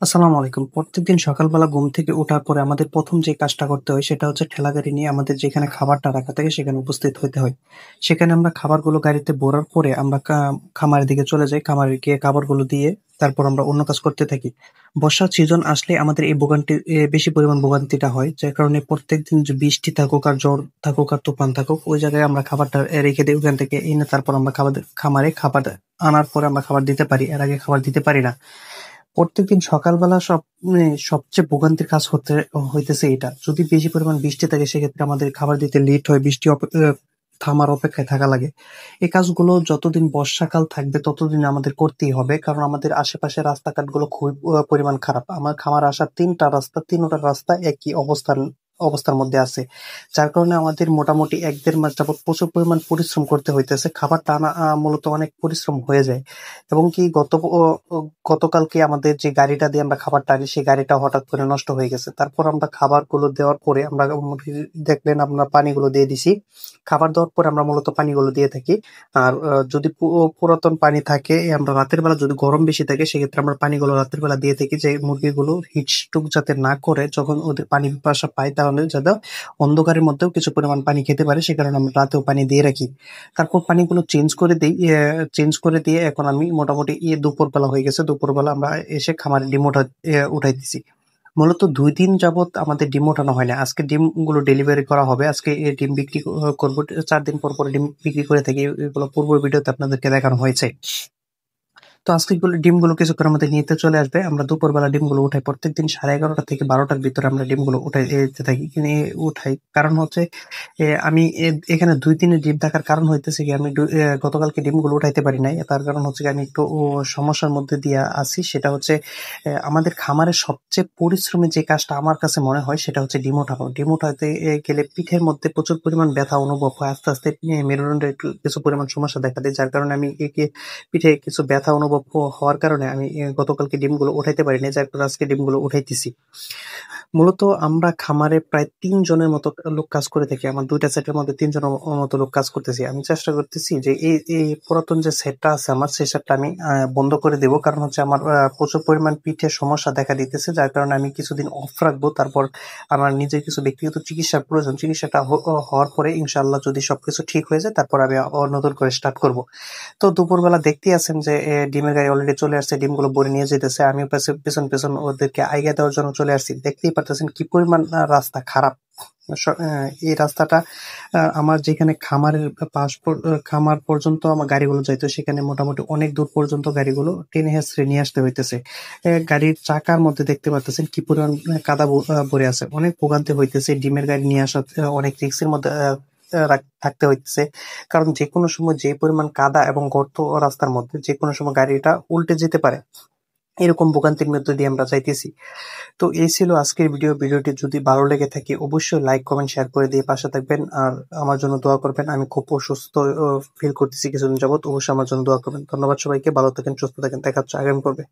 আসসালামু আলাইকুম। প্রত্যেকদিন সকালবেলা ঘুম থেকে ওঠার পরে আমাদের ১ম যে কাজটা করতে হয় সেটা হচ্ছে ঠেলাগাড়ি নিয়ে আমাদের যেখানে খাবারটা রাখা থাকে সেখানে উপস্থিত হইতে হয়। সেখানে আমরা খাবারগুলো গাড়িতে ভরার পরে আমরা খামারের দিকে চলে যাই। খামারে গিয়ে খাবারগুলো দিয়ে তারপর আমরা অন্য কাজ করতে থাকি। বর্ষার সিজন আসলে আমাদের এই বেশি পরিমাণ ভোগান্তিটা হয়। যার কারণে প্রত্যেকদিন যে বৃষ্টি থাকুক আর ঝড় থাকুক আর তুফান থাকুক ওই জায়গায় আমরা খাবারটা রেখে দেই। ওখান থেকে এনে তারপর আমরা খামারে খাবার আনার পরে আমরা খাবার দিতে পারি। এর আগে খাবার দিতে পারি না। প্রত্যেকদিন সকালবেলা সবচেয়ে ভোগান্তির কাজ হইতেছে এটা। যদি বেশি পরিমাণ বৃষ্টি থাকে সেক্ষেত্রে আমাদের খাবার দিতে লেট হয়। বৃষ্টি থামার অপেক্ষায় থাকা লাগে। এই কাজগুলো যতদিন বর্ষাকাল থাকবে ততদিন আমাদের করতেই হবে। কারণ আমাদের আশেপাশের রাস্তাঘাটগুলো খুবই পরিমাণ খারাপ। আমার খামার আসার ৩ টা রাস্তা, ৩ টা রাস্তা একই অবস্থার মধ্যে আছে। যার কারণে আমাদের মোটামুটি ১-১.৫ মাস যাবৎ প্রচুর পরিমাণ পরিশ্রম করতে হইতেছে। খাবারটা আনা মূলত অনেক পরিশ্রম হয়ে যায়। এবং কি গতকালকে আমাদের যে গাড়িটা দিয়ে আমরা খাবারটা আনি সেই গাড়িটা হঠাৎ করে নষ্ট হয়ে গেছে। তারপর আমরা খাবারগুলো দেওয়ার পরে আমরা দেখলেন আমরা পানিগুলো দিয়ে দিছি। খাবার দেওয়ার পরে আমরা মূলত পানিগুলো দিয়ে থাকি। আর যদি পুরাতন পানি থাকে আমরা রাতের বেলা যদি গরম বেশি থাকে সেক্ষেত্রে আমরা পানিগুলো রাতের বেলা দিয়ে থাকি যে মুরগিগুলো হিট স্ট্রোক যাতে না করে যখন ওদের পানি পিপাসা পায় তাহলে যাতে অন্ধকারের মধ্যেও কিছু পরিমাণ পানি খেতে পারে সে কারণে আমরা রাতেও পানি দিয়ে রাখি। তারপর পানিগুলো চেঞ্জ করে দিয়ে এখন আমি মোটামুটি দুপুরবেলা হয়ে গেছে। দুপুরবেলা আমরা এসে খামারে উঠাইতেছি। মূলত ২ দিন যাবৎ আমাদের ডিম ওঠানো হয় না। আজকে ডিমগুলো ডেলিভারি করা হবে। আজকে এই ডিম বিক্রি করব। ৪ দিন পর ডিম বিক্রি করে থাকি। এগুলো পূর্ব ভিডিওতে আপনাদেরকে দেখানো হয়েছে। তো আজকে ডিমগুলো কিছুক্ষণের মধ্যে নিতে চলে আসবে। আমরা দুপুরবেলা ডিমগুলো উঠাই। প্রত্যেকদিন 11:30 থেকে 12টার ভিতরে আমরা ডিমগুলো দিতে থাকি। উঠাই। কারণ হচ্ছে আমি এখানে ২ দিনের ডিম থাকার কারণ হইতেছে গিয়ে আমি গতকালকে ডিমগুলো উঠাইতে পারি নাই। তার কারণ হচ্ছে গিয়ে আমি একটু সমস্যার মধ্যে দিয়ে আছি। সেটা হচ্ছে আমাদের খামারের সবচেয়ে পরিশ্রমী যে কাজটা আমার কাছে মনে হয় সেটা হচ্ছে ডিম ওঠানো। ডিম উঠাতে গেলে পিঠের মধ্যে প্রচুর পরিমাণ ব্যথা অনুভব হয়। আস্তে, আস্তে মেরুদণ্ডে একটু কিছু পরিমাণ সমস্যা দেখা দেয়। যার কারণে আমি পিঠে কিছু ব্যথা অনুভব হওয়ার কারণে আমি গতকালকে ডিমগুলো উঠাইতে পারিনি। যার কারণে আজকে ডিমগুলো উঠাইতেছি। মূলত আমরা খামারে প্রায় ৩ জনের মতো লোক কাজ করে থাকি। আমার ২ টা সেটের মধ্যে ৩ জনের মতো লোক কাজ করতেছি। আমি চেষ্টা করতেছি যে এই পুরাতন যে সেটটা আছে আমার সেই সেটটা আমি বন্ধ করে দেব। কারণ হচ্ছে আমার প্রচুর পরিমাণ পিঠে সমস্যা দেখা দিতেছে। যার কারণে আমি কিছুদিন অফ রাখবো। তারপর আমার নিজের কিছু ব্যক্তিগত চিকিৎসার প্রয়োজন। চিকিৎসাটা হওয়ার পরে ইনশাআল্লাহ যদি সবকিছু ঠিক হয়ে যায় তারপর আমি আবার নতুন করে স্টার্ট করব। তো দুপুরবেলা দেখতেই আছেন যে ডিমের গাড়ি অলরেডি চলে আসছে। ডিমগুলো ভরে নিয়ে যেতেছে। আমিও পেছন ওদেরকে আইগা দেওয়ার জন্য চলে আসছি। দেখতেই পারতেছেন কি পরিমাণ রাস্তা খারাপ। এই রাস্তাটা আমার যেখানে খামার পর্যন্ত আমার গাড়িগুলো যাইতো সেখানে মোটামুটি অনেক দূর পর্যন্ত গাড়িগুলো টেনে হেঁচড়ে নিয়ে আসতে হইতেছে। গাড়ির চাকার মধ্যে দেখতে পারতেছেন কি পরিমাণ কাদা ভরে আছে। অনেক ভোগান্তি হইতেছে। ডিমের গাড়ি নিয়ে আসা অনেক রিস্কের মধ্যে থাকতে হইতেছে। কারণ যেকোনো সময় যে পরিমাণ কাদা এবং গর্ত রাস্তার মধ্যে যেকোনো সময় গাড়িটা উল্টে যেতে পারে। এরকম ভোগান্তির মধ্য দিয়ে আমরা যাইতেছি। তো এই ছিল আজকের ভিডিও। ভিডিওটি যদি ভালো লেগে থাকে অবশ্যই লাইক, কমেন্ট, শেয়ার করে দিয়ে পাশে থাকবেন। আর আমার জন্য দোয়া করবেন। আমি খুব অসুস্থ ফিল করতেছি কিছুদিন যাবৎ। অবশ্যই আমার জন্য দোয়া করবেন। ধন্যবাদ সবাইকে। ভালো থাকেন, সুস্থ থাকেন। দেখা হচ্ছে আগামী পর্বে।